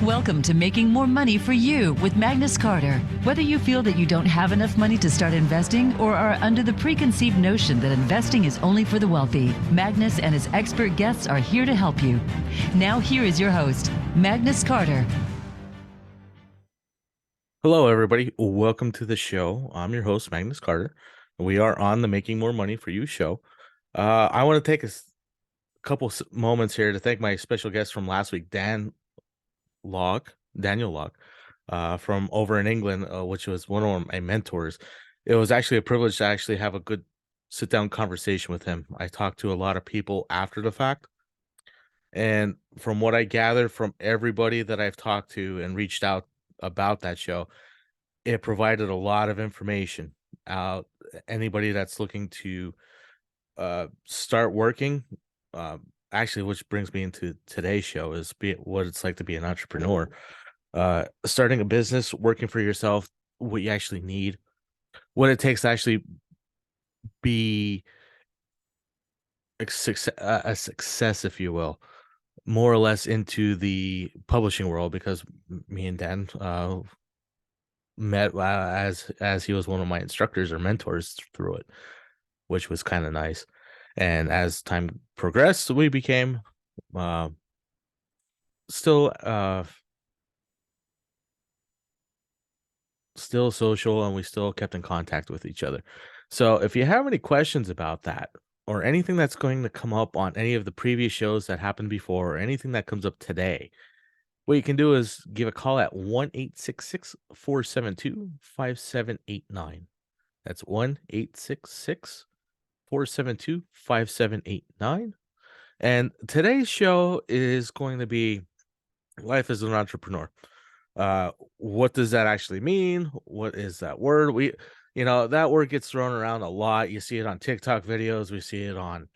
Welcome to Making More Money for You with Magnus Carter. Whether you feel that you don't have enough money to start investing or are under the preconceived notion that investing is only for the wealthy, Magnus and his expert guests are here to help you. Now here is your host, Magnus Carter. Hello, everybody. Welcome to the show. I'm your host, Magnus Carter. We are on the Making More Money for You show. I want to take a couple moments here to thank my special guest from last week, Daniel Locke, from over in England, which was one of my mentors. It was actually a privilege to actually have a good sit-down conversation with him. I talked to a lot of people after the fact, and from what I gathered from everybody that I've talked to and reached out about that show, it provided a lot of information out. Anybody that's looking to start working, uh, actually, which brings me into today's show, is what it's like to be an entrepreneur. Starting a business, working for yourself, what you actually need, what it takes to actually be a success, if you will, more or less into the publishing world, because me and Dan met as he was one of my instructors or mentors through it, which was kind of nice. And as time progressed, we became uh, still still social, and we still kept in contact with each other. So if you have any questions about that, or anything that's going to come up on any of the previous shows that happened before, or anything that comes up today, what you can do is give a call at 1-866-472-5789. That's 1-866-472-5789. And today's show is going to be life as an entrepreneur. What does that actually mean? What is that word? That word gets thrown around a lot. You see it on TikTok videos, we see it on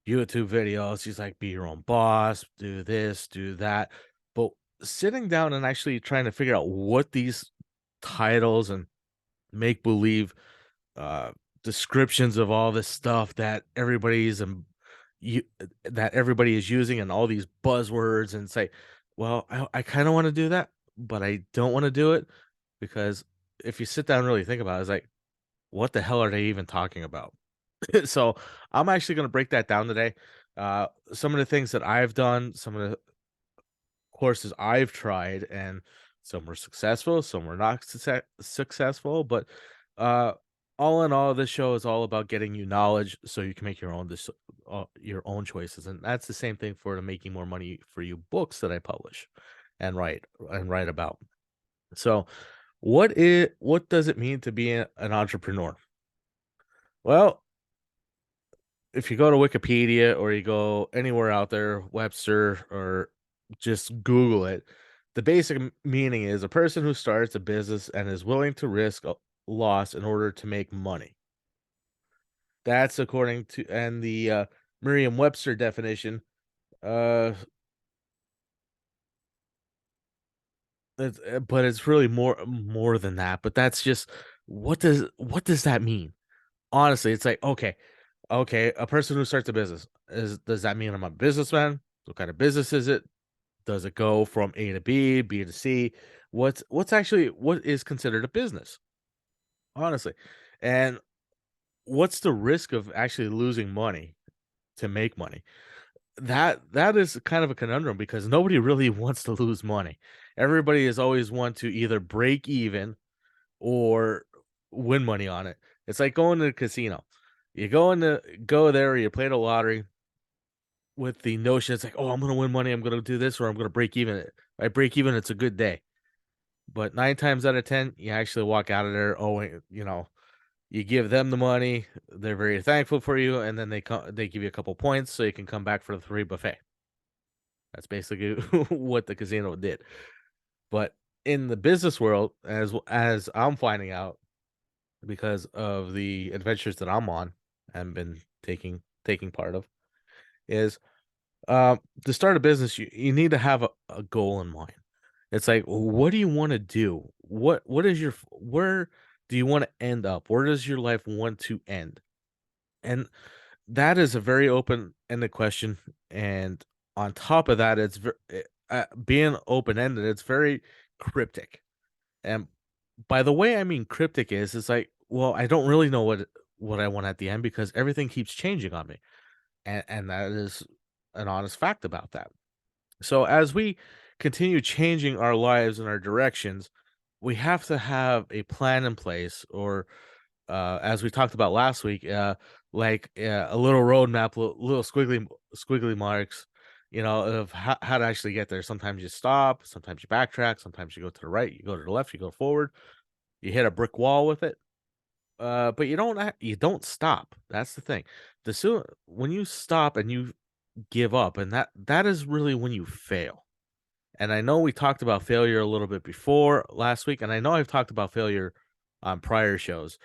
YouTube videos. He's like, be your own boss, do this, do that. But sitting down and actually trying to figure out what these titles and make believe uh descriptions of all this stuff that everybody is using, and all these buzzwords, and say, well, I kind of want to do that, but I don't want to do it, because if you sit down and really think about it, it's like, what the hell are they even talking about? So I'm actually going to break that down today. Some of the things that I've done, some of the courses I've tried, and some were successful, some were not successful. But uh, all in all, this show is all about getting you knowledge so you can make your own choices, and that's the same thing for the Making More Money for You books that I publish and write about. So, what does it mean to be an entrepreneur? Well, if you go to Wikipedia or you go anywhere out there, Webster, or just Google it, the basic meaning is a person who starts a business and is willing to risk a loss in order to make money. That's according to, and the Merriam-Webster definition. Uh, but it's really more than that. But that's just, what does that mean? Honestly, it's like, okay, a person who starts a business, does that mean I'm a businessman? What kind of business is it? Does it go from A to B, B to C? What is considered a business? Honestly. And what's the risk of actually losing money to make money? That is kind of a conundrum, because nobody really wants to lose money. Everybody is always want to either break even or win money on it. It's like going to the casino. Go there, you play the lottery with the notion, it's like, oh, I'm gonna win money, I'm gonna do this, or I'm gonna break even. If I break even, it's a good day. But 9 times out of 10, you actually walk out of there owing, you give them the money, they're very thankful for you, and then they give you a couple points so you can come back for the free buffet. That's basically what the casino did. But in the business world, as I'm finding out, because of the adventures that I'm on and been taking part of, is to start a business, you need to have a goal in mind. It's like, what do you want to do? Where do you want to end up? Where does your life want to end? And that is a very open-ended question. And on top of that, being open ended, it's very cryptic. And by the way I mean cryptic is like, well, I don't really know what I want at the end because everything keeps changing on me. And that is an honest fact about that. So as we continue changing our lives and our directions, we have to have a plan in place, or as we talked about last week, a little roadmap, little squiggly marks, of how to actually get there. Sometimes you stop, sometimes you backtrack, sometimes you go to the right, you go to the left, you go forward, you hit a brick wall with it. But you don't stop. That's the thing. The soon When you stop and you give up, and that is really when you fail. And I know we talked about failure a little bit before last week, and I know I've talked about failure on prior shows,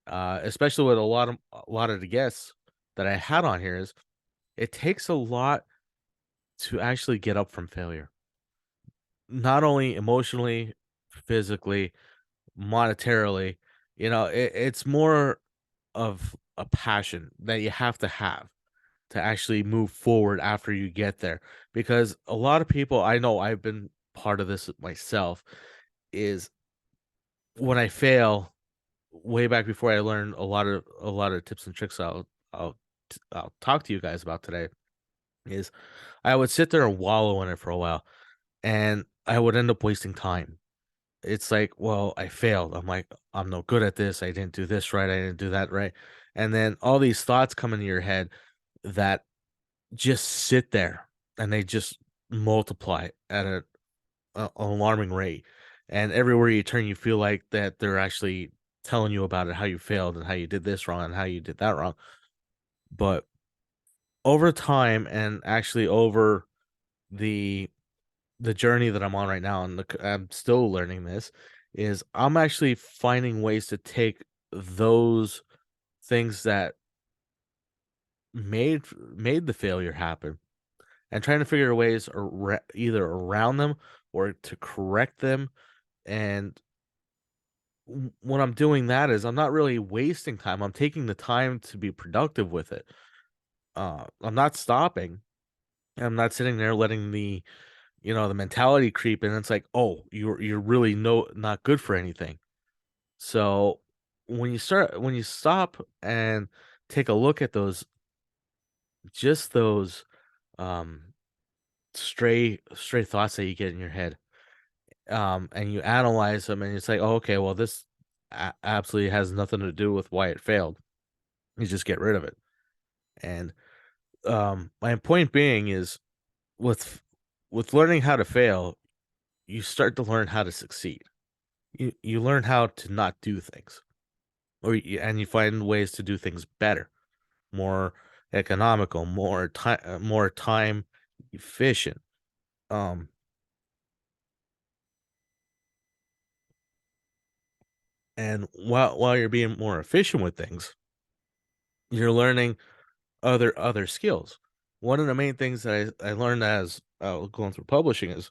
especially with a lot of the guests that I had on here. Is it takes a lot to actually get up from failure, not only emotionally, physically, monetarily. It's more of a passion that you have to actually move forward after you get there. Because a lot of people, I know I've been part of this myself, is when I fail, way back before I learned a lot of tips and tricks I'll talk to you guys about today, is I would sit there and wallow in it for a while, and I would end up wasting time. It's like, well, I failed. I'm like, I'm no good at this. I didn't do this right. I didn't do that right. And then all these thoughts come into your head that just sit there, and they just multiply at an alarming rate. And everywhere you turn, you feel like that they're actually telling you about it, how you failed and how you did this wrong and how you did that wrong. But over time, and actually over the the journey that I'm on right now, and I'm still learning this, is I'm actually finding ways to take those things that made the failure happen, and trying to figure ways either around them or to correct them. And when I'm doing that, is I'm not really wasting time. I'm taking the time to be productive with it. I'm not stopping. I'm not sitting there letting the mentality creep in. It's like, oh, you're really not good for anything. So when you stop and take a look at those um stray thoughts that you get in your head, and you analyze them, and it's like, oh, okay, well, this absolutely has nothing to do with why it failed. You just get rid of it. And my point being is, with with learning how to fail, you start to learn how to succeed. You learn how to not do things, and you find ways to do things better, more economical, more time efficient. Um, and while you're being more efficient with things, you're learning other skills. One of the main things that I learned as going through publishing is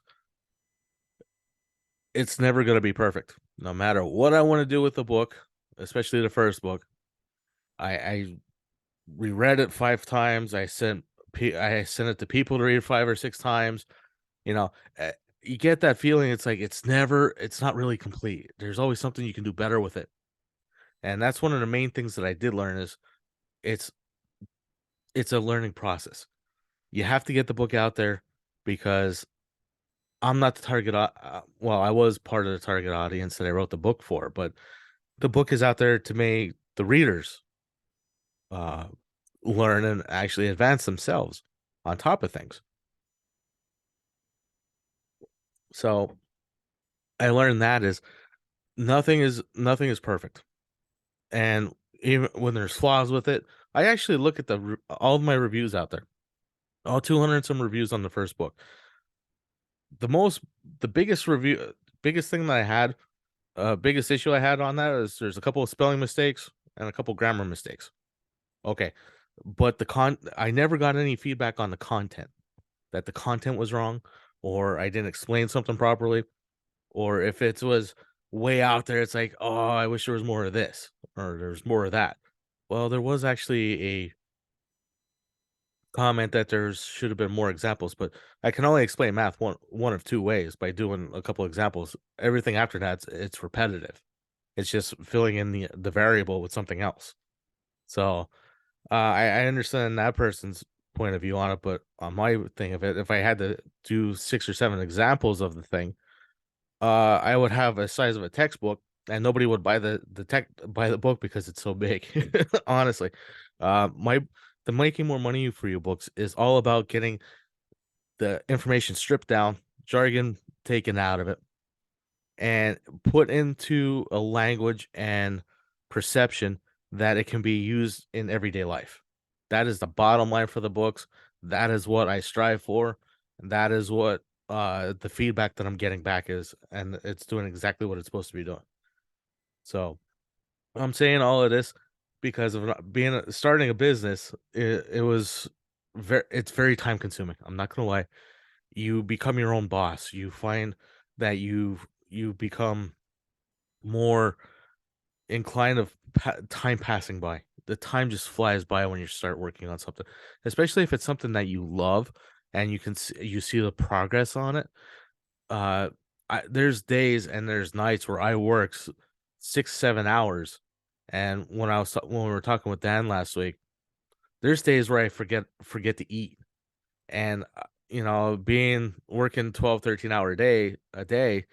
it's never going to be perfect. No matter what I want to do with the book, especially the first book, I reread it 5 times. I sent it to people to read 5 or 6 times. You know, uh, you get that feeling. It's like it's not really complete. There's always something you can do better with it, and that's one of the main things that I did learn is it's it's a learning process. You have to get the book out there because I'm not the well, I was part of the target audience that I wrote the book for, but the book is out there to make the readers uh, learn and actually advance themselves on top of things. So I learned that is nothing is perfect, and even when there's flaws with it, I actually look at all of my reviews out there, all 200 and some reviews on the first book. The most, the biggest thing that I had, biggest issue I had on that is there's a couple of spelling mistakes and a couple grammar mistakes. Okay, but I never got any feedback on the content, that the content was wrong, or I didn't explain something properly, or if it was way out there, it's like, oh, I wish there was more of this or there's more of that. Well, there was actually comment that there should have been more examples, but I can only explain math one of two ways by doing a couple examples. Everything after that, it's repetitive. It's just filling in the variable with something else. So I understand that person's point of view on it, but on my thing of it, if I had to do 6 or 7 examples of the thing, I would have a size of a textbook, and nobody would buy the book because it's so big. Honestly, my the Making More Money for You books is all about getting the information stripped down, jargon taken out of it, and put into a language and perception that it can be used in everyday life. That is the bottom line for the books. That is what I strive for. And that is what the feedback that I'm getting back is, and it's doing exactly what it's supposed to be doing. So I'm saying all of this because of starting a business. It was it's very time consuming. I'm not gonna lie. You become your own boss. You find that you become more inclined of time passing by. The time just flies by when you start working on something, especially if it's something that you love and you see the progress on it. Uh, there's days and there's nights where I work 6 7 hours, and when we were talking with Dan last week, there's days where I forget to eat, and being working 12 13 hour a day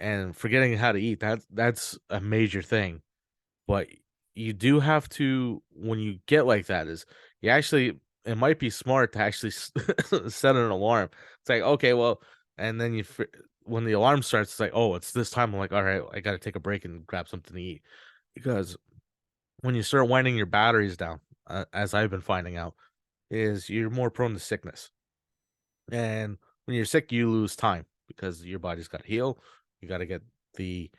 and forgetting how to eat, that's a major thing. But you do have to, when you get like that, is you actually, it might be smart to actually set an alarm. It's like, okay, well, and then when the alarm starts, it's like, oh, it's this time. I'm like, all right, I got to take a break and grab something to eat, because when you start winding your batteries down, as I've been finding out, is you're more prone to sickness. And when you're sick, you lose time because your body's got to heal. You got to get the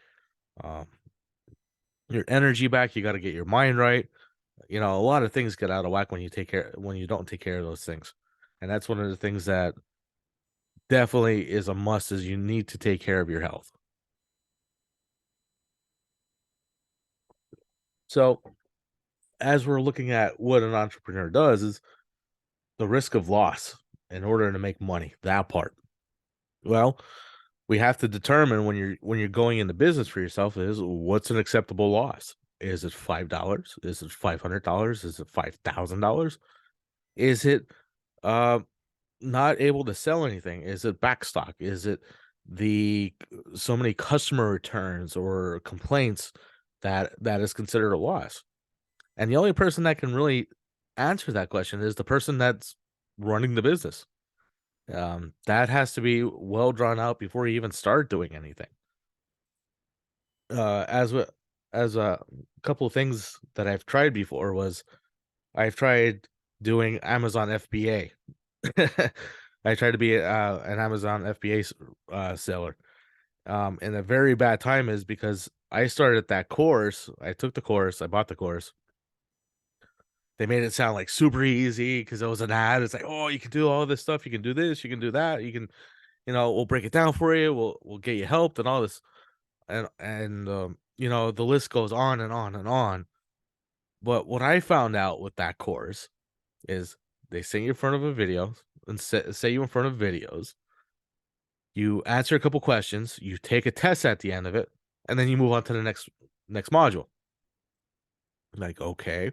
um, your energy back. You got to get your mind right. A lot of things get out of whack when you don't take care of those things. And that's one of the things that definitely is a must, is you need to take care of your health. So as we're looking at what an entrepreneur does, is the risk of loss in order to make money, that part. Well, we have to determine when you're going into business for yourself, is what's an acceptable loss. Is it $5? Is it $500? Is it $5,000? Is it uh not able to sell anything? Is it backstock? Is it the so many customer returns or complaints that is considered a loss? And the only person that can really answer that question is the person that's running the business. That has to be well drawn out before you even start doing anything. As a couple of things that I've tried before was, I've tried doing Amazon FBA. I tried to be an Amazon FBA seller. And a very bad time is because I started that course. I took the course. I bought the course. They made it sound like super easy because it was an ad. It's like, oh, you can do all this stuff. You can do this. You can do that. You can, we'll break it down for you. We'll get you help and all this. And the list goes on and on and on. But what I found out with that course is they sit you in front of a video and say you in front of videos. You answer a couple questions, you take a test at the end of it, and then you move on to the next module. Like, okay,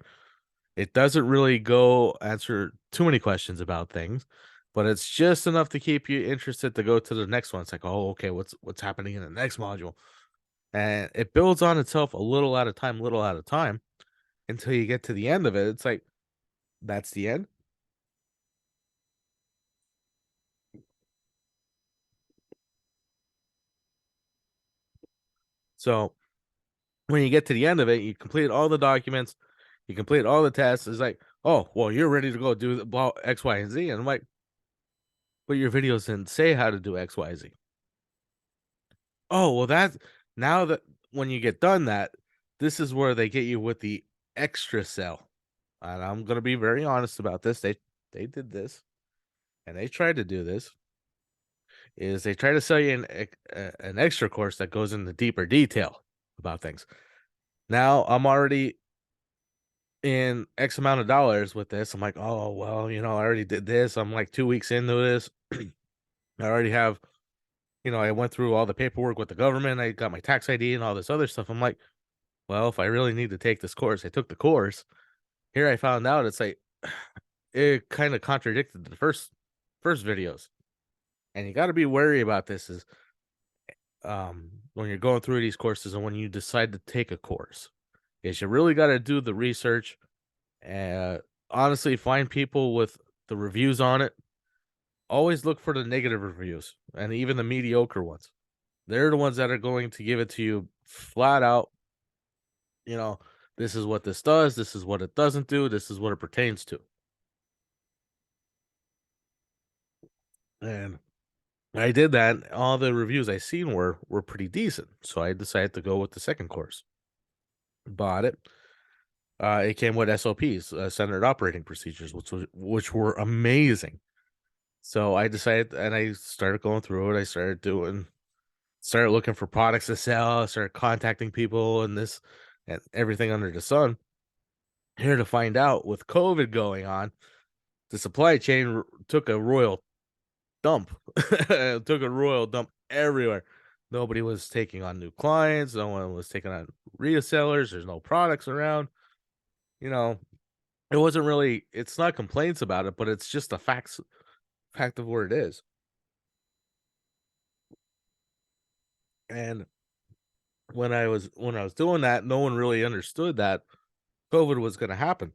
it doesn't really go answer too many questions about things, but it's just enough to keep you interested to go to the next one. It's like, oh, okay, what's happening in the next module? And it builds on itself a little at a time, until you get to the end of it. It's like, that's the end. So when you get to the end of it, you complete all the documents, you complete all the tests. It's like, oh, well, you're ready to go do the X, Y, and Z. And I'm like, but your videos didn't say how to do X, Y, Z. Oh, well, now that when you get done that, this is where they get you with the extra sell. And I'm gonna be very honest about this. They did this, and they tried to do this. Is they try to sell you an extra course that goes into deeper detail about things. Now I'm already in X amount of dollars with this. I'm like, oh well, I already did this. I'm like 2 weeks into this. I already have, I went through all the paperwork with the government. I got my tax ID and all this other stuff. I'm like, well, if I really need to take this course, I took the course. Here I found out it's like it kind of contradicted the first videos. And you got to be wary about this is when you're going through these courses and when you decide to take a course is you really got to do the research and honestly find people with the reviews on it. Always look for the negative reviews and even the mediocre ones. They're the ones that are going to give it to you flat out. You know, this is what this does. This is what it doesn't do. This is what it pertains to. And I did that. And all the reviews I seen were pretty decent. So I decided to go with the second course. Bought it. It came with SOPs, standard operating procedures, which were amazing. So I decided, and I started going through it. I started looking for products to sell. Started contacting people and this and everything under the sun. Here to find out, with COVID going on, the supply chain took a royal dump. It took a royal dump everywhere. Nobody was taking on new clients. No one was taking on resellers. There's no products around. You know, it wasn't really. It's not complaints about it, but it's just a fact of where it is. And when I was doing that, no one really understood that COVID was going to happen.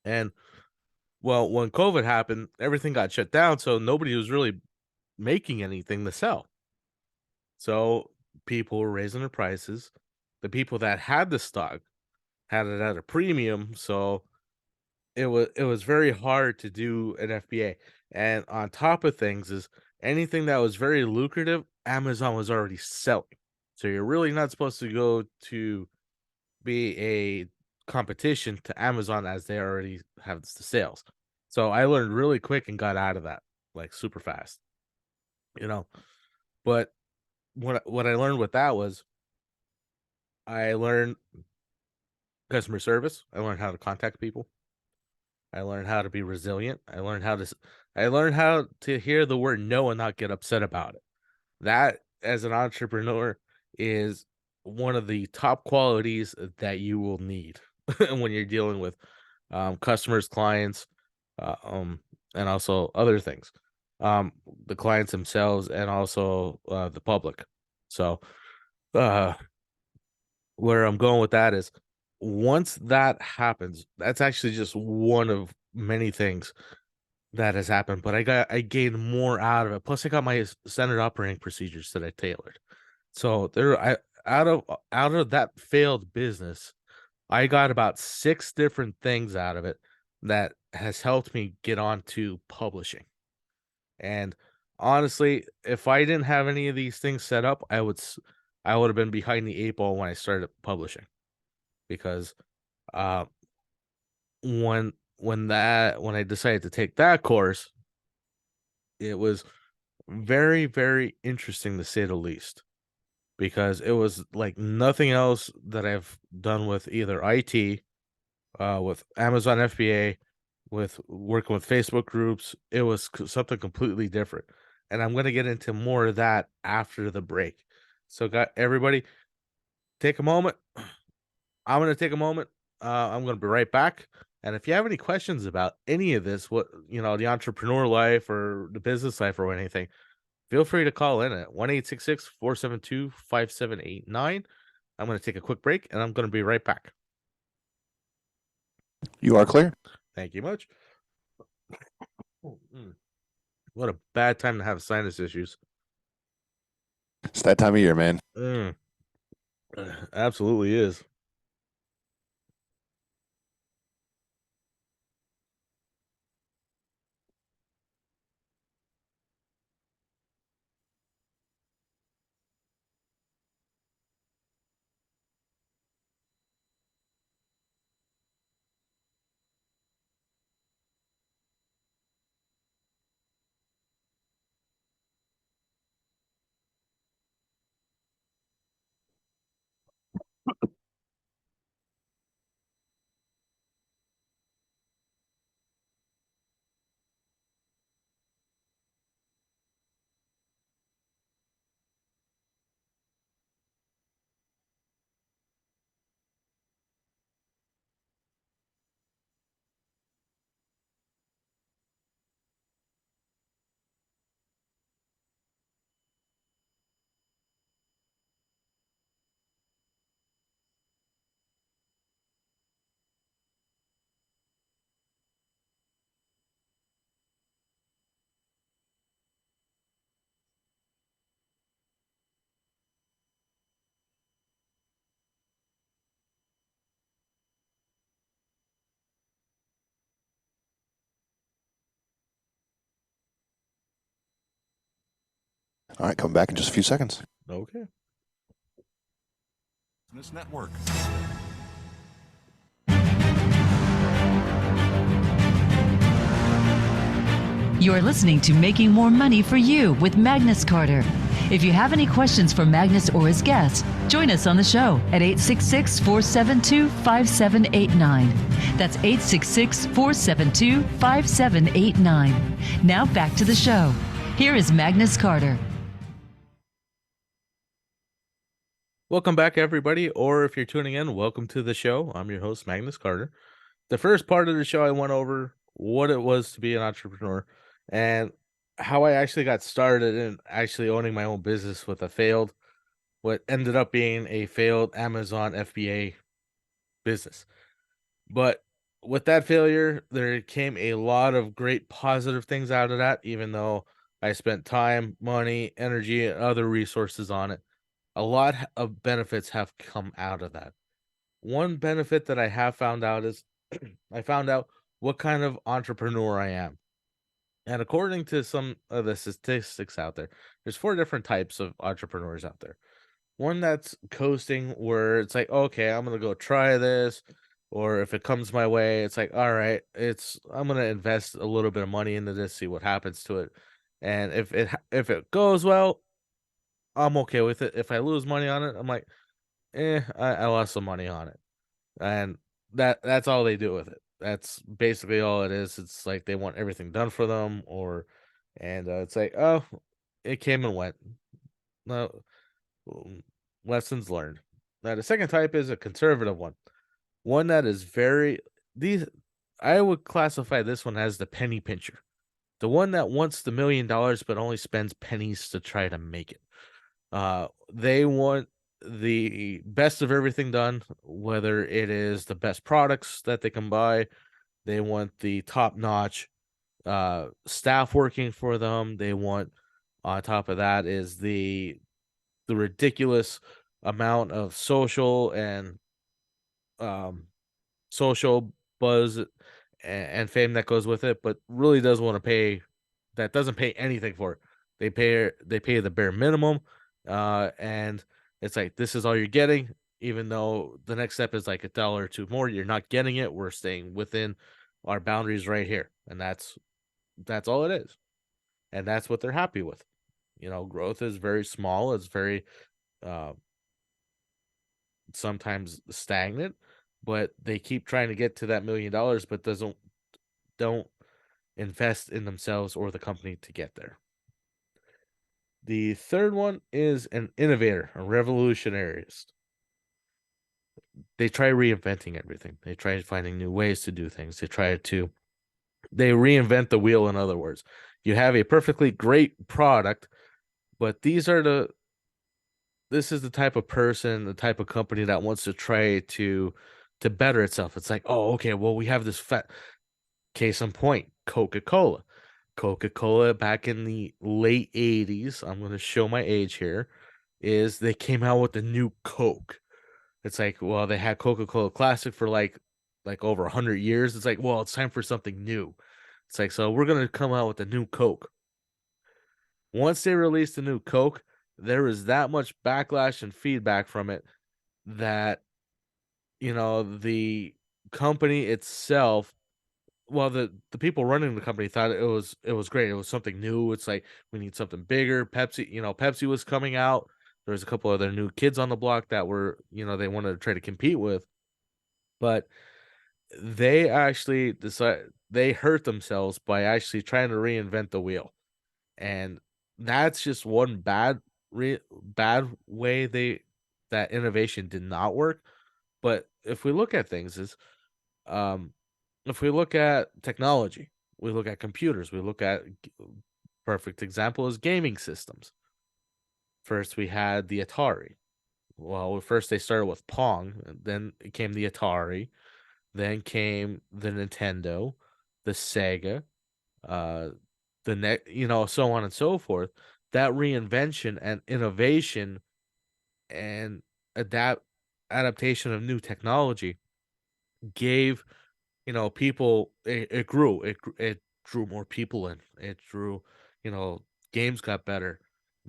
And well, when COVID happened, everything got shut down, so nobody was really making anything to sell. So people were raising their prices. The people that had the stock had it at a premium, so it was very hard to do an FBA. And on top of things is anything that was very lucrative, Amazon was already selling. So you're really not supposed to go to be a competition to Amazon as they already have the sales. So I learned really quick and got out of that like super fast, you know. But what I learned with that was I learned customer service. I learned how to contact people. I learned how to be resilient. I learned how to hear the word no and not get upset about it. That as an entrepreneur is one of the top qualities that you will need when you're dealing with customers, clients, uh, um, and also other things. Um, the clients themselves and also the public. So, uh, where I'm going with that is once that happens, that's actually just one of many things that has happened, but I gained more out of it. Plus, I got my standard operating procedures that I tailored. So out of that failed business, I got about 6 different things out of it that has helped me get on to publishing. And honestly, if I didn't have any of these things set up, I would have been behind the 8 ball when I started publishing because uh when I decided to take that course, it was very, very interesting to say the least, because it was like nothing else that I've done with either IT, with Amazon FBA, with working with Facebook groups. It was something completely different. And I'm going to get into more of that after the break. So, got everybody, take a moment. I'm going to take a moment. I'm going to be right back. And if you have any questions about any of this, the entrepreneur life or the business life or anything, feel free to call in at 1-866-472-5789. I'm going to take a quick break and I'm going to be right back. You are clear. Thank you much. What a bad time to have sinus issues. It's that time of year, man. Absolutely is. All right, come back in just a few seconds. Okay. Business Network. You're listening to Making More Money for You with Magnus Carter. If you have any questions for Magnus or his guests, join us on the show at 866-472-5789. That's 866-472-5789. Now back to the show. Here is Magnus Carter. Welcome back, everybody, or if you're tuning in, welcome to the show. I'm your host, Magnus Carter. The first part of the show, I went over what it was to be an entrepreneur and how I actually got started in actually owning my own business with what ended up being a failed Amazon FBA business. But with that failure, there came a lot of great positive things out of that, even though I spent time, money, energy, and other resources on it. A lot of benefits have come out of that. One benefit that I have found out is I found out what kind of entrepreneur I am. And according to some of the statistics out there, there's 4 different types of entrepreneurs out there. One that's coasting, where it's like, okay, I'm gonna go try this, or if it comes my way, it's like, all right, I'm gonna invest a little bit of money into this, see what happens to it, and if it goes well, I'm okay with it. If I lose money on it, I'm like, I lost some money on it, and that's all they do with it. That's basically all it is. It's like they want everything done for them, and it's like, oh, it came and went. No, lessons learned. Now the second type is a conservative one that is very these. I would classify this one as the penny pincher, the one that wants the $1,000,000 but only spends pennies to try to make it. They want the best of everything done, whether it is the best products that they can buy. They want the top-notch staff working for them. They want, on top of that, is the ridiculous amount of um social buzz and fame that goes with it, but really does want to pay that doesn't pay anything for it. They pay the bare minimum, and it's like this is all you're getting, even though the next step is like $1 or 2 more. You're not getting it. We're staying within our boundaries right here, and that's all it is, and that's what they're happy with. Growth is very small. It's very uh, sometimes stagnant, but they keep trying to get to that $1,000,000, but don't invest in themselves or the company to get there. The third one is an innovator, a revolutionarist. They try reinventing everything. They try finding new ways to do things. They reinvent the wheel, in other words. You have a perfectly great product, but this is the type of person, the type of company that wants to try to better itself. It's like, oh, okay, well, we have this case in point, Coca-Cola. Coca-Cola back in the late 80s, I'm going to show my age here, is they came out with the new Coke. It's like, well, they had Coca-Cola Classic for like over 100 years. It's like, well, it's time for something new. It's like, so we're going to come out with the new Coke. Once they released the new Coke, there was that much backlash and feedback from it that, the company itself, well, the people running the company thought it was great. It was something new. It's like we need something bigger. Pepsi was coming out. There was a couple other new kids on the block that were, they wanted to try to compete with, but they actually they hurt themselves by actually trying to reinvent the wheel, and that's just one bad way that innovation did not work. But if we look at things, um if we look at technology, we look at computers, we look at perfect example is gaming systems. First, we had the Atari. Well, first they started with Pong, and then it came the Atari, then came the Nintendo, the Sega, uh, so on and so forth. That reinvention and innovation and adaptation of new technology gave people, it grew, it drew more people in, it drew, games got better,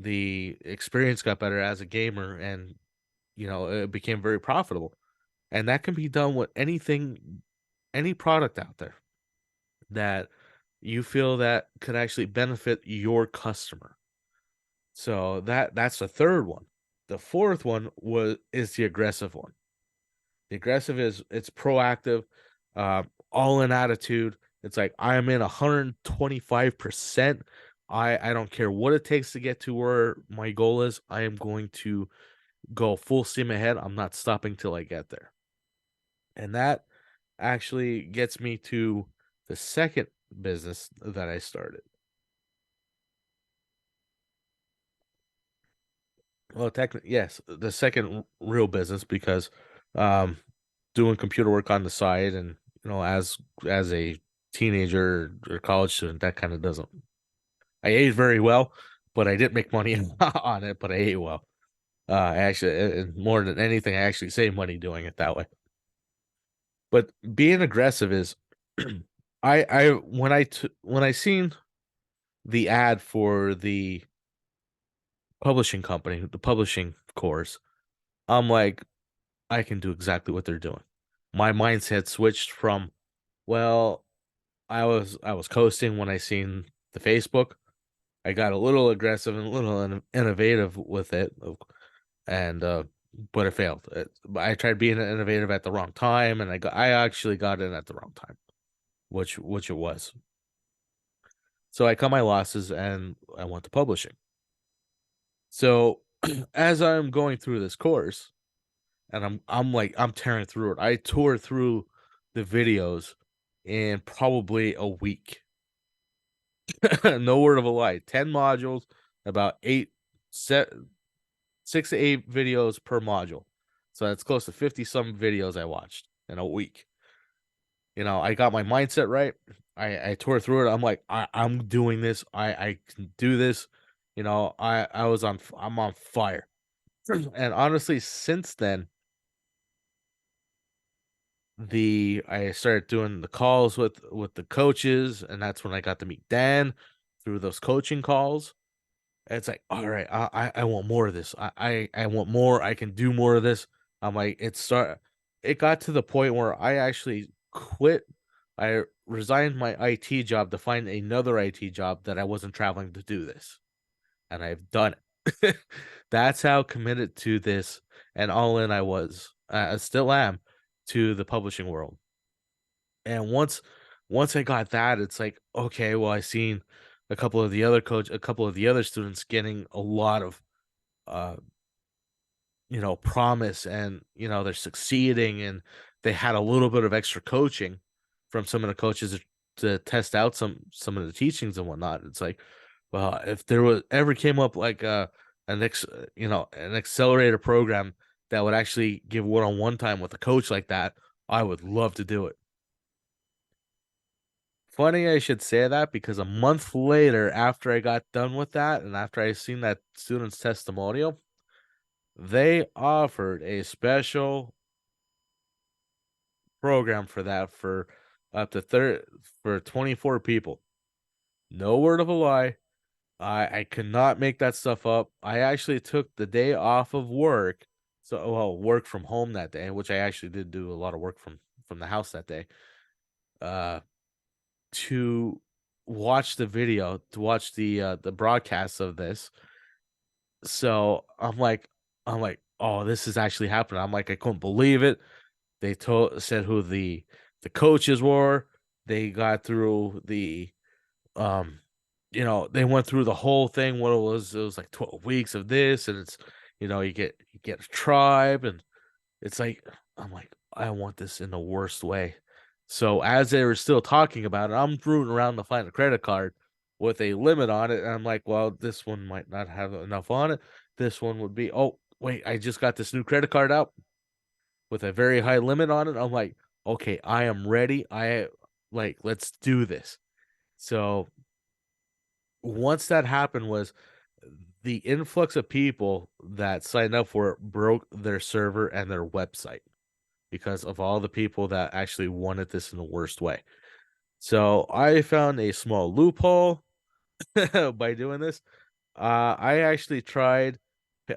the experience got better as a gamer, and it became very profitable. And that can be done with anything, any product out there that you feel that could actually benefit your customer. So that's the third one. The fourth one is the aggressive one. The aggressive is it's proactive, all in attitude. It's like I am in 125%. I don't care what it takes to get to where my goal is. I am going to go full steam ahead. I'm not stopping till I get there. And that actually gets me to the second business that I started. Well, technically, yes, the second real business, because um doing computer work on the side, and as a teenager or college student, that kind of doesn't. I ate very well, but I didn't make money on it, but I ate well. More than anything, I actually save money doing it that way. But being aggressive is, when I seen the ad for the publishing company, the publishing course, I'm like, I can do exactly what they're doing. My mindset switched from, well, I was coasting when I seen the Facebook. I got a little aggressive and a little innovative with it, and but it failed. I tried being innovative at the wrong time, and I actually got in at the wrong time, which it was. So I cut my losses and I went to publishing. So as I'm going through this course, and I'm tearing through it. I tore through the videos in probably a week. No word of a lie. 10 modules, about 6 to 8 videos per module. So that's close to 50 some videos I watched in a week. I got my mindset right. I tore through it. I'm like, I'm doing this. I can do this. I'm on fire. And honestly, since then, I started doing the calls with the coaches, and that's when I got to meet Dan through those coaching calls. And it's like, all right, I want more of this. I want more. I can do more of this. I'm like, it got to the point where I actually quit. I resigned my IT job to find another IT job that I wasn't traveling to do this. And I've done it. That's how committed to this and all in I was. I still am, to the publishing world. And once I got that, it's like, okay, well, I seen a couple of the other students getting a lot of uh promise, and they're succeeding, and they had a little bit of extra coaching from some of the coaches to test out some of the teachings and whatnot. It's like, well, if there was ever came up like an accelerator program that would actually give one-on-one time with a coach like that, I would love to do it. Funny I should say that, because a month later, after I got done with that, and after I seen that student's testimonial, they offered a special program for that, for up to 24 people. No word of a lie. I could not make that stuff up. I actually took the day off of work, work from home that day, which I actually did do a lot of work from the house that day, to watch the video, to watch the broadcast of this. So I'm like, oh, this is actually happening. I'm like, I couldn't believe it. They said who the coaches were. They got through they went through the whole thing. What it was like 12 weeks of this, and it's you get a tribe, and it's like, I'm like, I want this in the worst way. So as they were still talking about it, I'm rooting around to find a credit card with a limit on it, and I'm like, well, this one might not have enough on it. This one would be, oh wait, I just got this new credit card out with a very high limit on it. I'm like, okay, I am ready. Let's do this. So once that happened, was the influx of people that signed up for it broke their server and their website, because of all the people that actually wanted this in the worst way. So I found a small loophole by doing this. I actually tried.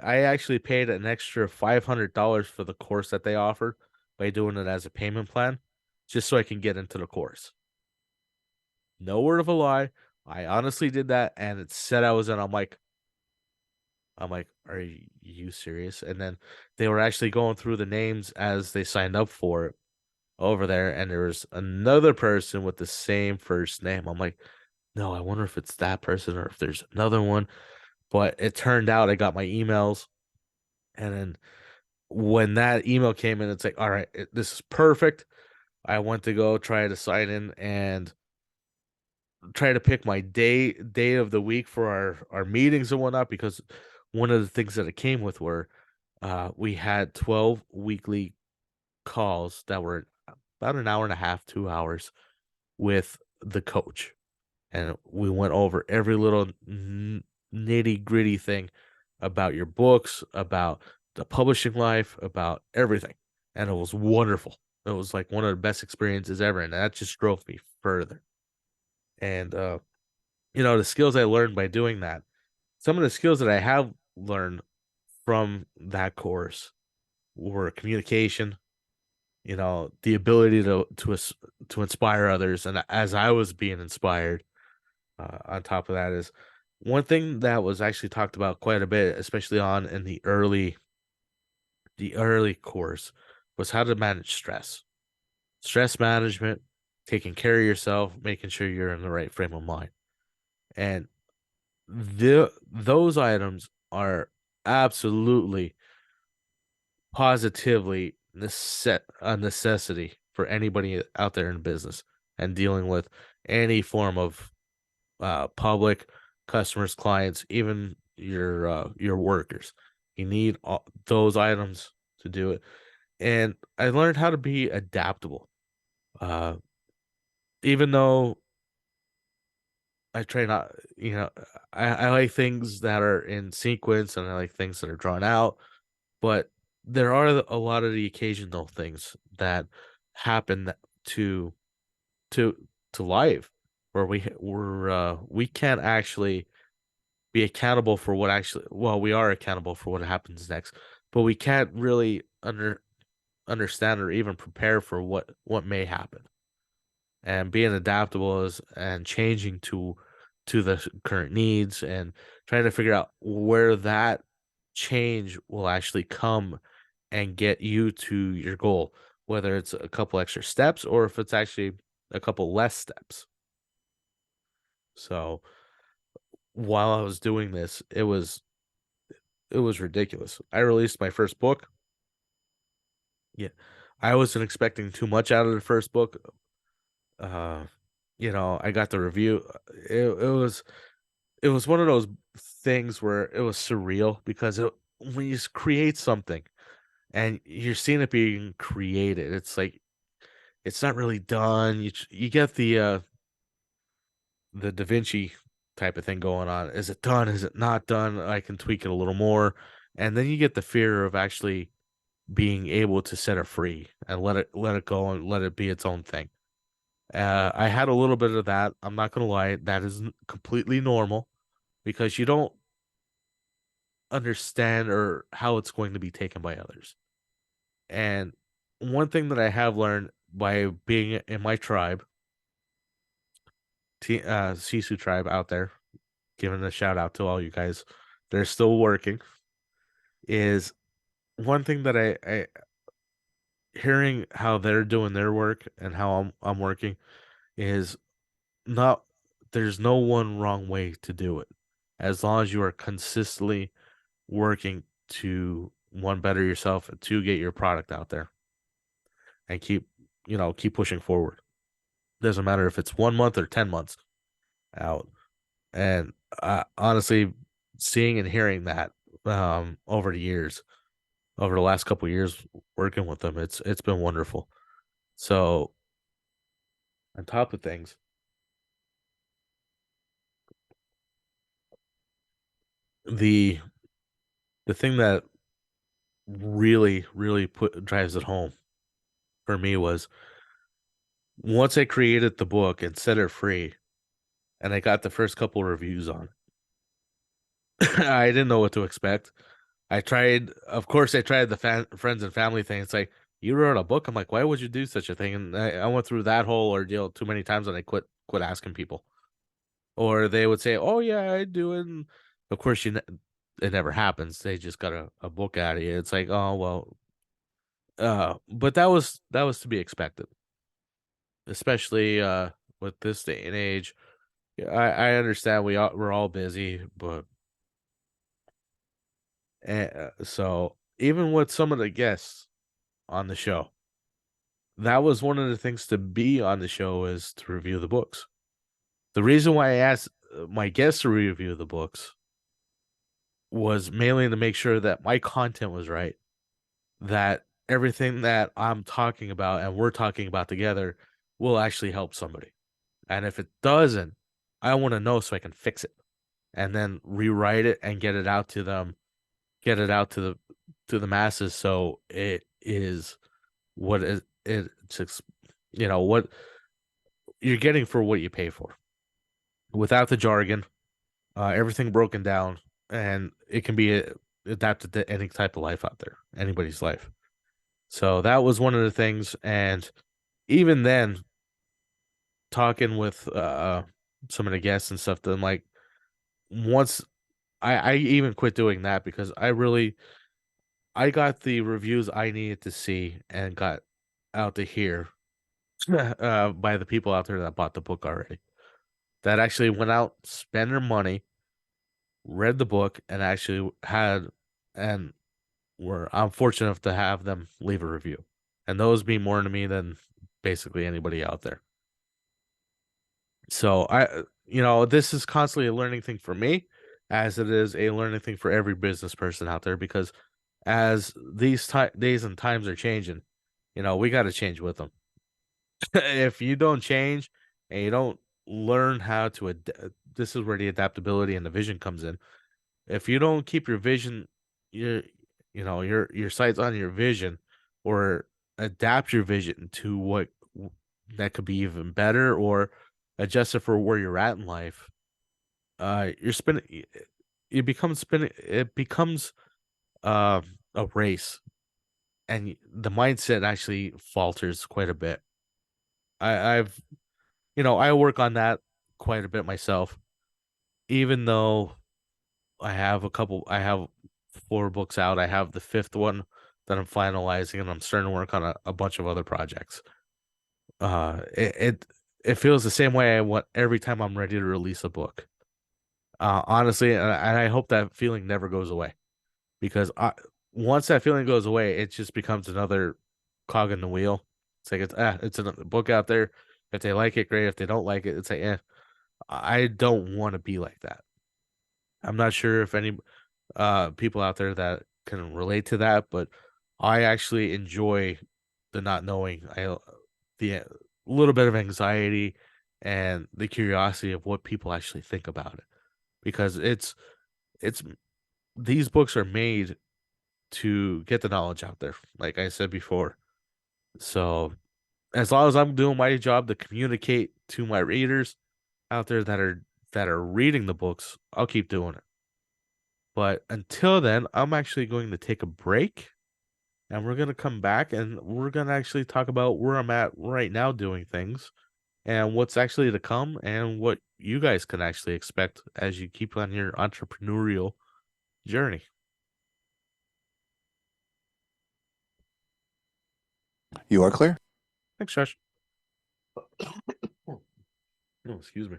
I actually paid an extra $500 for the course that they offered by doing it as a payment plan, just so I can get into the course. No word of a lie. I honestly did that, and it said I was in. I'm like, are you serious? And then they were actually going through the names as they signed up for it over there, and there was another person with the same first name. I'm like, no, I wonder if it's that person or if there's another one. But it turned out I got my emails, and then when that email came in, it's like, all right, this is perfect. I went to go try to sign in and try to pick my day of the week for our meetings and whatnot, because one of the things that it came with were we had 12 weekly calls that were about an hour and a half, 2 hours with the coach, and we went over every little nitty gritty thing about your books, about the publishing life, about everything, and it was wonderful. It was like one of the best experiences ever, and that just drove me further. And the skills I learned by doing that, some of the skills that I have learned from that course were communication, the ability to inspire others, and as I was being inspired, on top of that is one thing that was actually talked about quite a bit, especially on in the early course, was how to manage stress management, taking care of yourself, making sure you're in the right frame of mind. And those items are absolutely positively a necessity for anybody out there in business and dealing with any form of public, customers, clients, even your workers. You need those items to do it. And I learned how to be adaptable. Uh, Even though I try not, I like things that are in sequence and I like things that are drawn out, but there are a lot of the occasional things that happen to to to life where we can't actually be accountable for what actually, well, we are accountable for what happens next, but we can't really understand or even prepare for what may happen. And being adaptable is and changing to the current needs and trying to figure out where that change will actually come and get you to your goal, whether it's a couple extra steps or if it's actually a couple less steps. So while I was doing this, it was ridiculous. I released my first book. Yeah. I wasn't expecting too much out of the first book. Uh, I got the review. It was one of those things where it was surreal because when you create something and you're seeing it being created, it's like it's not really done. You get the Da Vinci type of thing going on. Is it done? Is it not done? I can tweak it a little more. And then you get the fear of actually being able to set it free and let it go and let it be its own thing. I had a little bit of that. I'm not gonna lie, that is completely normal because you don't understand or how it's going to be taken by others. And one thing that I have learned by being in my tribe, Sisu tribe out there, giving a shout out to all you guys, they're still working, is one thing that I hearing how they're doing their work and how I'm working is not there's no one wrong way to do it. As long as you are consistently working to one better yourself and to get your product out there and keep pushing forward. Doesn't matter if it's 1 month or 10 months out. And honestly, seeing and hearing that over the years, over the last couple of years working with them, it's been wonderful. So on top of things, the the thing that really, really drives it home for me was once I created the book and set it free, and I got the first couple reviews on it, I didn't know what to expect. Of course, I tried the friends and family thing. It's like, you wrote a book. I'm like, why would you do such a thing? And I went through that whole ordeal too many times, and I quit asking people. Or they would say, oh yeah, I do it. And of course, it never happens. They just got a book out of you. It's like, oh well, but that was to be expected, especially with this day and age. Yeah, I understand we're all busy, but so even with some of the guests on the show, that was one of the things to be on the show is to review the books. The reason why I asked my guests to review the books was mainly to make sure that my content was right, that everything that I'm talking about and we're talking about together will actually help somebody. And if it doesn't, I want to know so I can fix it and then rewrite it and get it out to them, get it out to the masses so it is what what you're getting for what you pay for without the jargon, everything broken down, and it can be adapted to any type of life out there, anybody's life. So that was one of the things, and even then, talking with some of the guests and stuff, then like once I even quit doing that because I got the reviews I needed to see and got out to hear by the people out there that bought the book already. That actually went out, spent their money, read the book, and actually had and were I'm fortunate enough to have them leave a review. And those mean more to me than basically anybody out there. So this is constantly a learning thing for me, as it is a learning thing for every business person out there. Because as these days and times are changing, we got to change with them. If you don't change and you don't learn how to this is where the adaptability and the vision comes in. If you don't keep your vision, your your sights on your vision, or adapt your vision to that could be even better, or adjust it for where you're at in life, you're spinning. It becomes a race, and the mindset actually falters quite a bit. I've I work on that quite a bit myself, even though I have 4 books out. I have the 5th one that I'm finalizing, and I'm starting to work on a bunch of other projects. It feels the same way I want every time I'm ready to release a book. Honestly, and I hope that feeling never goes away, because once that feeling goes away, it just becomes another cog in the wheel. It's like it's another book out there. If they like it, great. If they don't like it, it's like, I don't want to be like that. I'm not sure if any people out there that can relate to that, but I actually enjoy the not knowing. The little bit of anxiety and the curiosity of what people actually think about it, because it's these books are made to get the knowledge out there, like I said before. So as long as I'm doing my job to communicate to my readers out there that are reading the books, I'll keep doing it. But until then, I'm actually going to take a break, and we're going to come back and we're going to actually talk about where I'm at right now doing things and what's actually to come and what you guys can actually expect as you keep on your entrepreneurial journey. You are clear. Thanks, Josh. Oh, excuse me.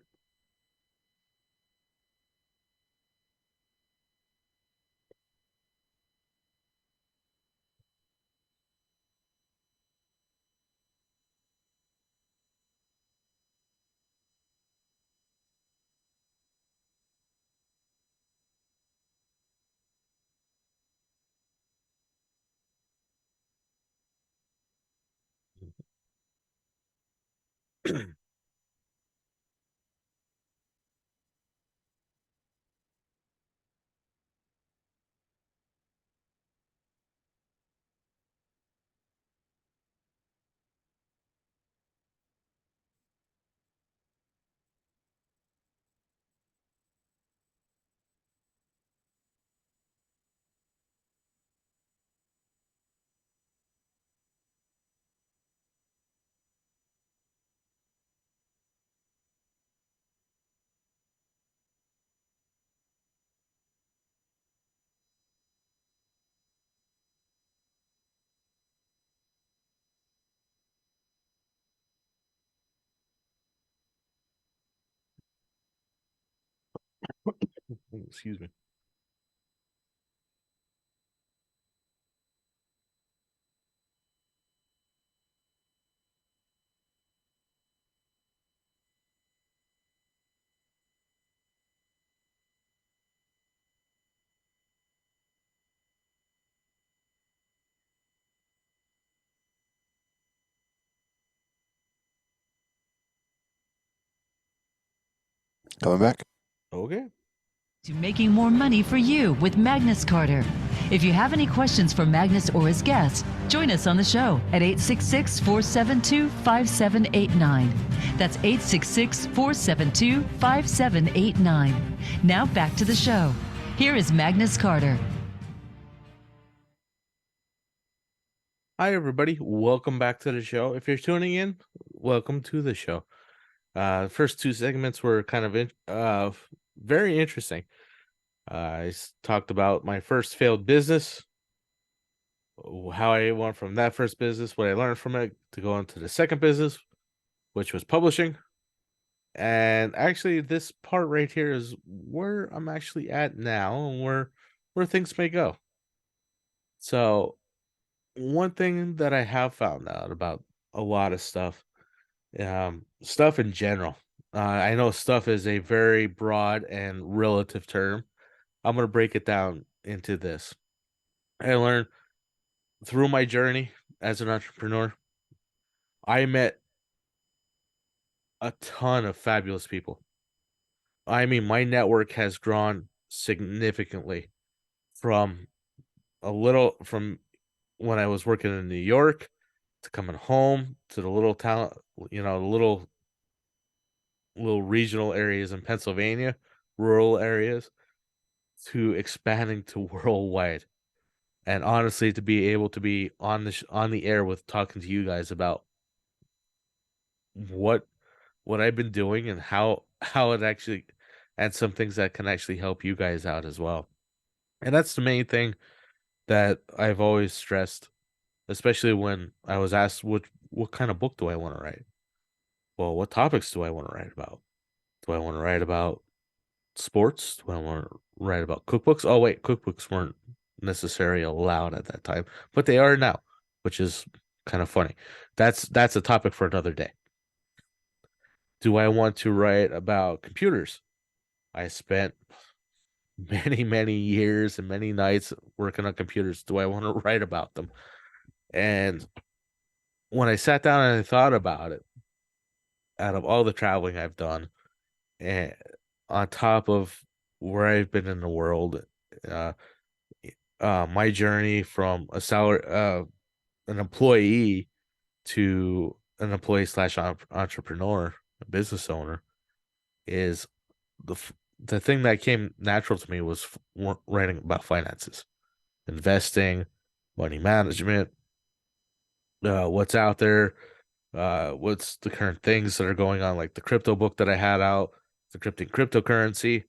Excuse me. Coming back. Okay. To making more money for you with Magnus Carter. If you have any questions for Magnus or his guests, join us on the show at 866-472-5789. That's 866-472-5789. Now back to the show. Here is Magnus Carter. Hi, everybody. Welcome back to the show. If you're tuning in, welcome to the show. The first two segments were kind of very interesting. I talked about my first failed business, how I went from that first business, what I learned from it, to go into the second business, which was publishing. And actually, this part right here is where I'm actually at now and where things may go. So, one thing that I have found out about a lot of stuff in general. I know stuff is a very broad and relative term. I'm going to break it down into this. I learned through my journey as an entrepreneur, I met a ton of fabulous people. I mean, my network has grown significantly from from when I was working in New York to coming home to the little town, the little regional areas in Pennsylvania, rural areas, to expanding to worldwide. And honestly, to be able to be on the air with talking to you guys about what I've been doing and how it actually, and some things that can actually help you guys out as well. And that's the main thing that I've always stressed, especially when I was asked what kind of book do I want to write? Well, what topics do I want to write about? Do I want to write about sports? Do I want to write about cookbooks? Oh wait, cookbooks weren't necessarily allowed at that time, but they are now, which is kind of funny. That's a topic for another day. Do I want to write about computers? I spent many years and many nights working on computers. Do I want to write about them? And when I sat down and I thought about it, out of all the traveling I've done, and on top of where I've been in the world, uh, my journey from an employee to an employee slash entrepreneur, a business owner, is the thing that came natural to me was writing about finances, investing, money management, what's out there, what's the current things that are going on, like the crypto book that I had out, decrypting cryptocurrency.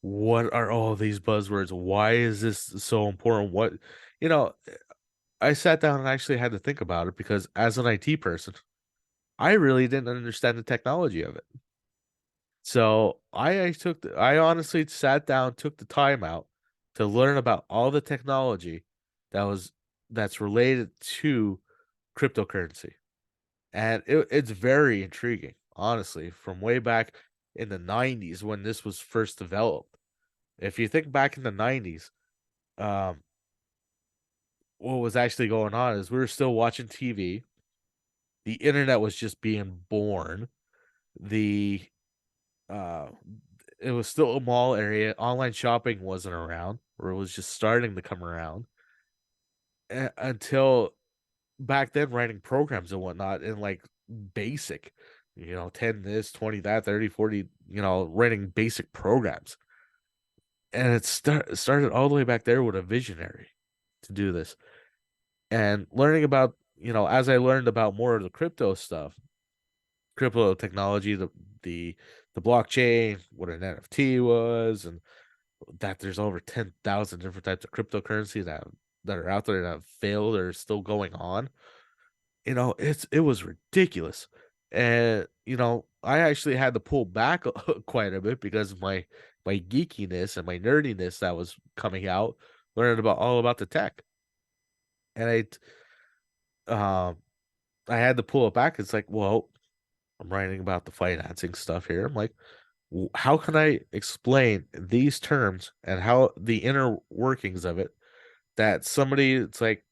What are all these buzzwords? Why is this so important? You know, I sat down and actually had to think about it, because as an IT person, I really didn't understand the technology of it. So I honestly sat down, took the time out to learn about all the technology that's related to cryptocurrency. And it's very intriguing, honestly, from way back in the 90s when this was first developed. If you think back in the 90s, um, what was actually going on is we were still watching TV. The internet was just being born. The uh it was still a mall area. Online shopping wasn't around, or it was just starting to come around. Until back then, writing programs and whatnot in like basic, 10 this, 20 that, 30, 40, writing basic programs. And it started all the way back there with a visionary to do this. And learning about, as I learned about more of the crypto stuff, crypto technology, the blockchain, what an NFT was, and that there's over 10,000 different types of cryptocurrency that are out there that have failed or are still going on. It was ridiculous. And I actually had to pull back quite a bit because my geekiness and my nerdiness that was coming out, learning about all about the tech. And um I had to pull it back. It's like, well, I'm writing about the financing stuff here. I'm like, how can I explain these terms and how the inner workings of it that somebody it's like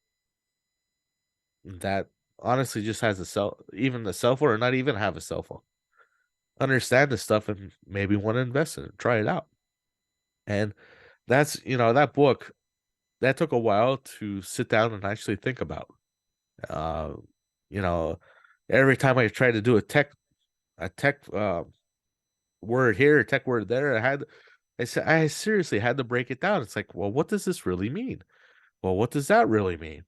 that honestly just has even a cell phone or not even have a cell phone, understand this stuff and maybe want to invest in it, try it out. And that's, that book that took a while to sit down and actually think about. Uh, you know, every time I tried to do a tech word here, a tech word there, I seriously had to break it down. It's like, well, what does this really mean? Well, what does that really mean?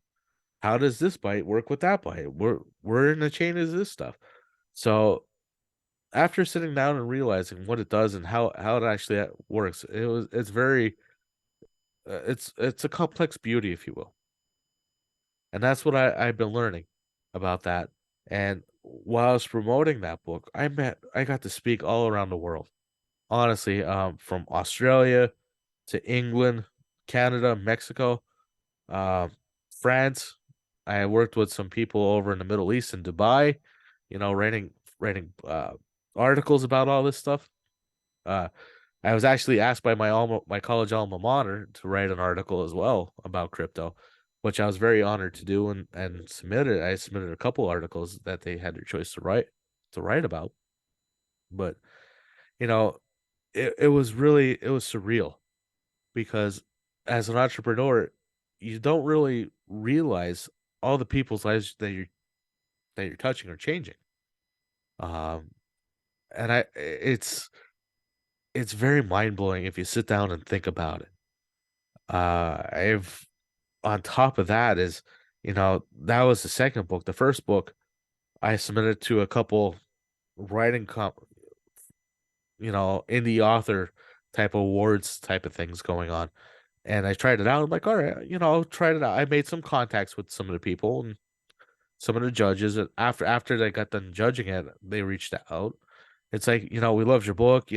How does this byte work with that byte? Where in the chain is this stuff? So after sitting down and realizing what it does and how it actually works, it's very it's a complex beauty, if you will. And that's what I've been learning about that. And while I was promoting that book, I got to speak all around the world. Honestly, from Australia to England, Canada, Mexico, um, France. I worked with some people over in the Middle East in Dubai, writing articles about all this stuff. Uh, I was actually asked by my college alma mater to write an article as well about crypto, which I was very honored to do and submitted. I submitted a couple articles that they had their choice to write about. But you know, it was surreal because as an entrepreneur, you don't really realize all the people's lives that you're touching or changing. Um, and it's very mind blowing if you sit down and think about it. I've on top of that is, that was the second book. The first book I submitted to a couple writing indie author type awards type of things going on. And I tried it out. I'm like, all right, I'll try it out. I made some contacts with some of the people and some of the judges. And after they got done judging it, they reached out. It's like, we loved your book.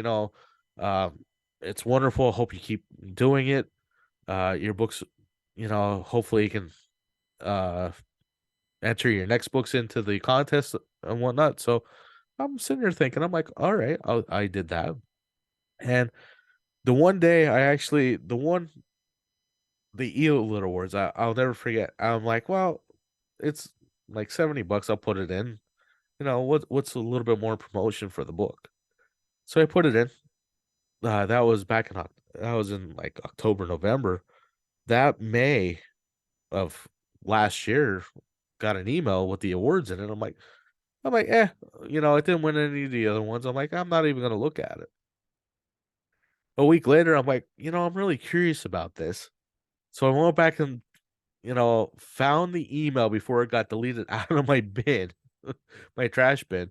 Um, it's wonderful. Hope you keep doing it. Your books, hopefully you can uh enter your next books into the contest and whatnot. So I'm sitting there thinking, I'm like, all right, I did that. And the one day the EOLIT Awards, I'll never forget. I'm like, well, it's like $70. I'll put it in. What's a little bit more promotion for the book? So I put it in. That was that was in like October, November. That May of last year, got an email with the awards in it. I'm like, it didn't win any of the other ones. I'm like, I'm not even gonna look at it. A week later, I'm like, I'm really curious about this. So I went back and found the email before it got deleted out of my bin, my trash bin,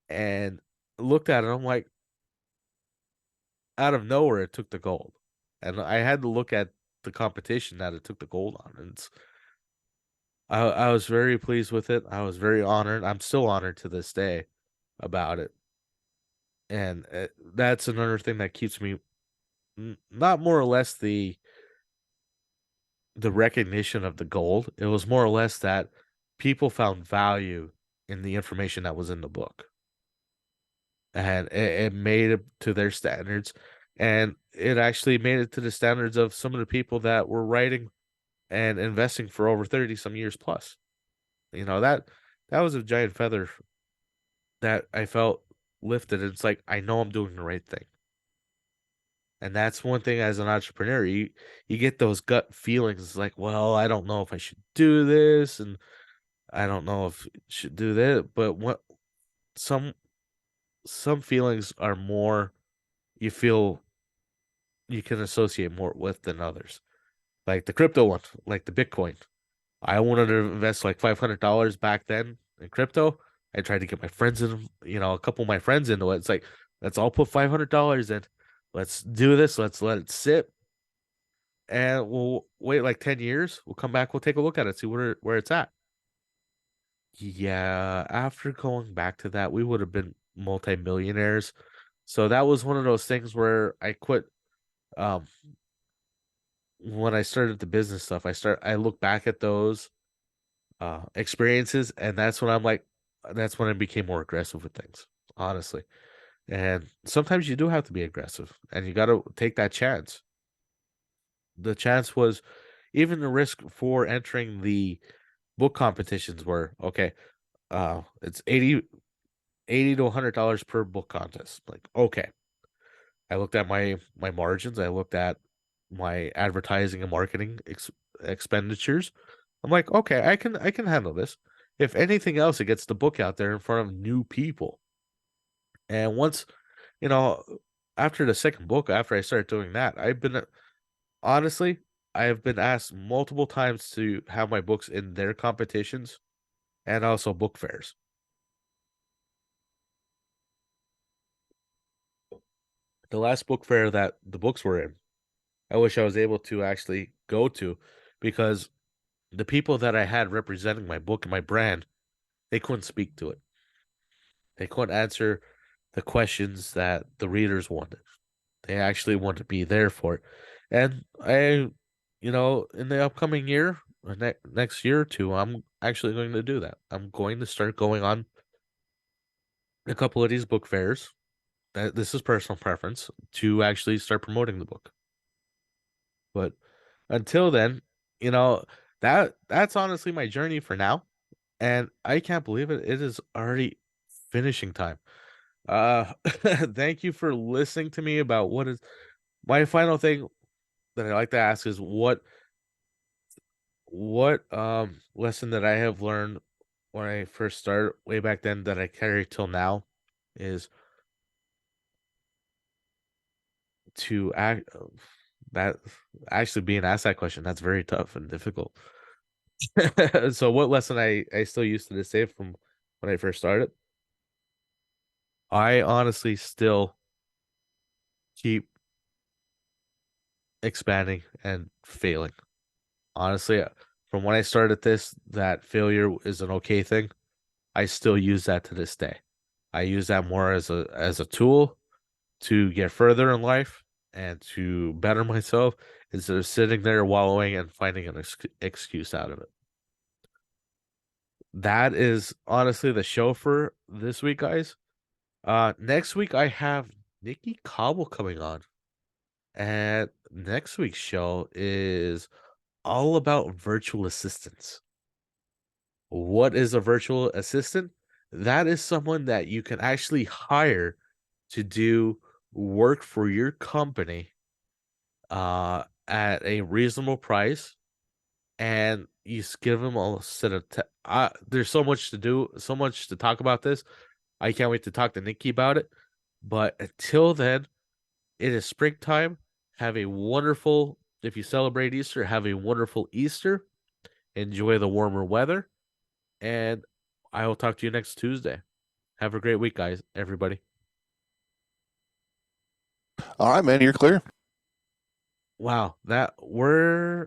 and looked at it. I'm like, out of nowhere, it took the gold. And I had to look at the competition that it took the gold on. And I was very pleased with it. I was very honored. I'm still honored to this day about it. And that's another thing that keeps me not more or less the recognition of the gold. It was more or less that people found value in the information that was in the book. And it made it to their standards. And it actually made it to the standards of some of the people that were writing and investing for over 30 some years plus. That was a giant feather that I felt lifted. It's like, I know I'm doing the right thing. And that's one thing as an entrepreneur, you get those gut feelings. It's like, well, I don't know if I should do this, and I don't know if I should do that. But what some feelings are more you feel you can associate more with than others. Like the crypto one, like the Bitcoin. I wanted to invest like $500 back then in crypto. I tried to get my friends in, a couple of my friends into it. It's like, let's all put $500 in. Let's do this. Let's let it sit. And we'll wait like 10 years. We'll come back. We'll take a look at it, see where it's at. Yeah, after going back to that, we would have been multimillionaires. So that was one of those things where I quit. Um, when I started the business stuff, I look back at those experiences, and that's when that's when I became more aggressive with things, honestly. And sometimes you do have to be aggressive, and you got to take that chance. The chance was even the risk for entering the book competitions were okay. It's 80 to $100 per book contest. Like, okay. I looked at my margins. I looked at my advertising and marketing expenditures. I'm like, okay, I can handle this. If anything else, it gets the book out there in front of new people. And once, you know, after the second book, after I started doing that, honestly, I have been asked multiple times to have my books in their competitions and also book fairs. The last book fair that the books were in, I wish I was able to actually go to, because the people that I had representing my book and my brand, they couldn't speak to it. They couldn't answer the questions that the readers wanted. They actually wanted to be there for it. And in the upcoming year, or next year or two, I'm actually going to do that. I'm going to start going on a couple of these book fairs. This is personal preference to actually start promoting the book. But until then, you know, that's honestly my journey for now. And I can't believe it. It is already finishing time. Thank you for listening to me about what is my final thing that I like to ask is what lesson that I have learned when I first started way back then that I carry till now is to act that actually being asked that question, that's very tough and difficult. So what lesson I still use to this day from when I first started? I honestly still keep expanding and failing. Honestly, from when I started this, that failure is an okay thing. I still use that to this day. I use that more as a tool to get further in life and to better myself instead of sitting there wallowing and finding an excuse out of it. That is honestly the show for this week, guys. Next week I have Nikki Cobble coming on. And next week's show is all about virtual assistants. What is a virtual assistant? That is someone that you can actually hire to do work for your company at a reasonable price, and you give them a set of there's so much to do, so much to talk about this. I can't wait to talk to Nikki about it. But until then, it is springtime. Have a wonderful, if you celebrate Easter, have a wonderful Easter. Enjoy the warmer weather. And I will talk to you next Tuesday. Have a great week, guys, everybody. All right, man, you're clear. Wow, that we're